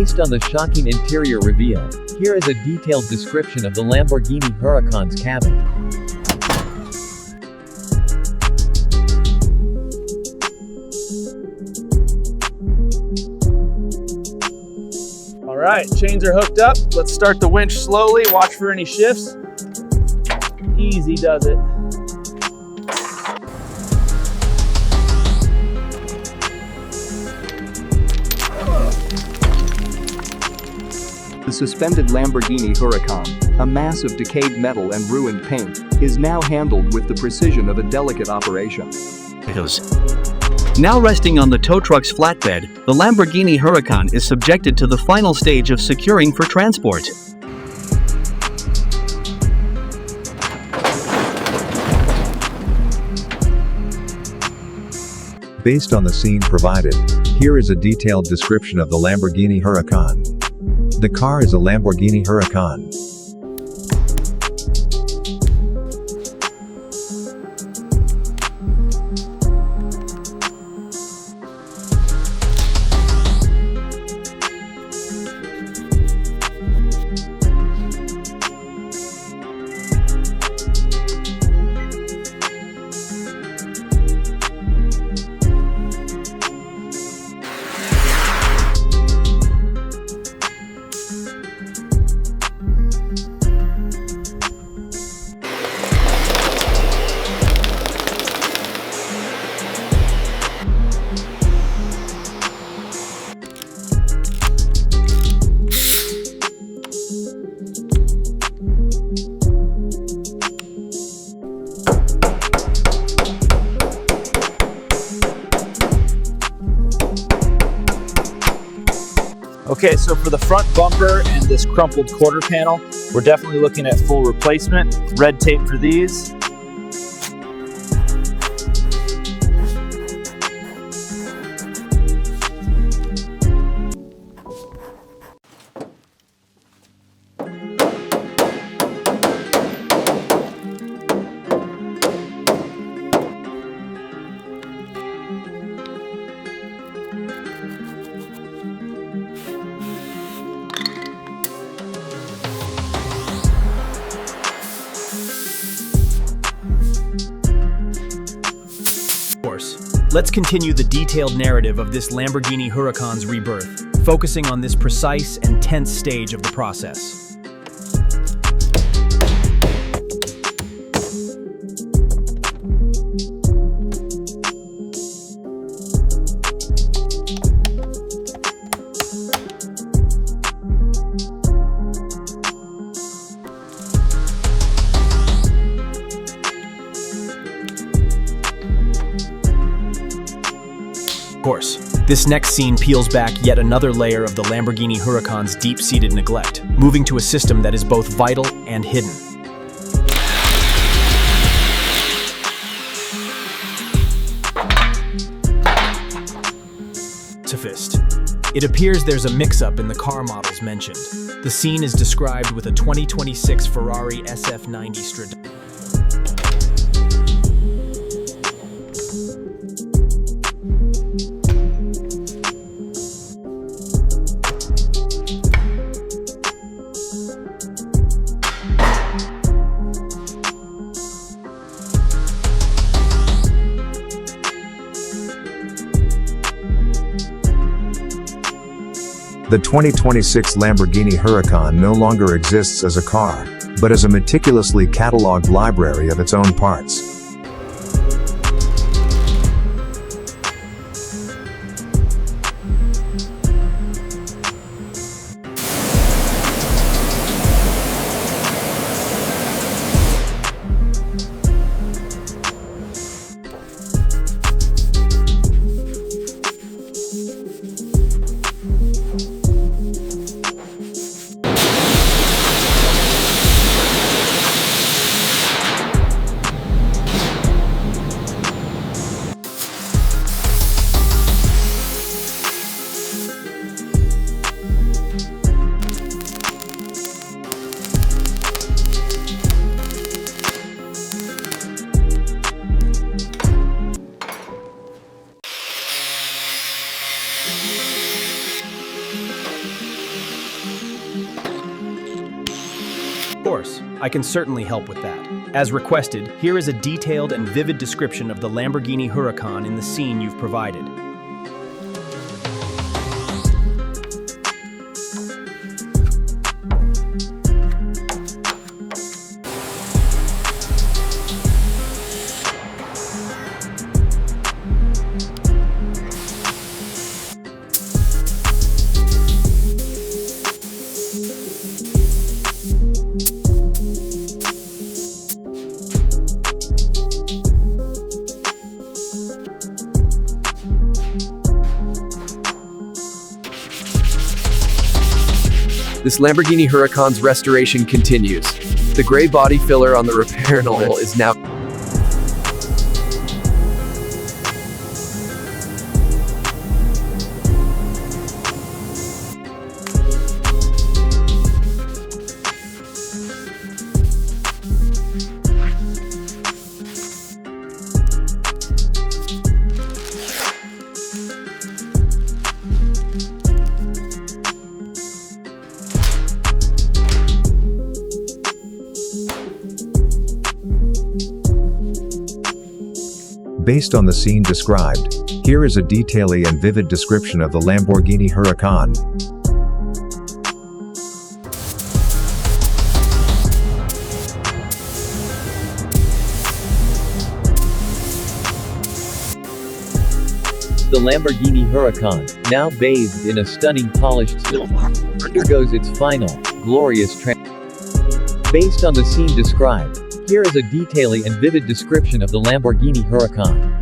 Based on the shocking interior reveal, here is a detailed description of the Lamborghini Huracan's cabin. All right, chains are hooked up. Let's start the winch slowly. Watch for any shifts. Easy does it. The suspended Lamborghini Huracan, a mass of decayed metal and ruined paint, is now handled with the precision of a delicate operation. Now resting on the tow truck's flatbed, the Lamborghini Huracan is subjected to the final stage of securing for transport. Based on the scene provided, here is a detailed description of the Lamborghini Huracan. The car is a Lamborghini Huracan. Okay, so for the front bumper and this crumpled quarter panel, we're definitely looking at full replacement. Red tape for these. Let's continue the detailed narrative of this Lamborghini Huracan's rebirth, focusing on this precise and tense stage of the process. Of course, this next scene peels back yet another layer of the Lamborghini Huracan's deep-seated neglect, moving to a system that is both vital and hidden. It appears there's a mix-up in the car models mentioned. The scene is described with a 2026 Ferrari SF90 Stradale. The 2026 Lamborghini Huracan no longer exists as a car, but as a meticulously catalogued library of its own parts. I can certainly help with that. As requested, here is a detailed and vivid description of the Lamborghini Huracan in the scene you've provided. This Lamborghini Huracan's restoration continues. The gray body filler on the repair panel is now Based on the scene described, here is a detailed and vivid description of the Lamborghini Huracan. The Lamborghini Huracan, now bathed in a stunning polished silver, undergoes its final, glorious Based on the scene described, here is a detailed and vivid description of the Lamborghini Huracan.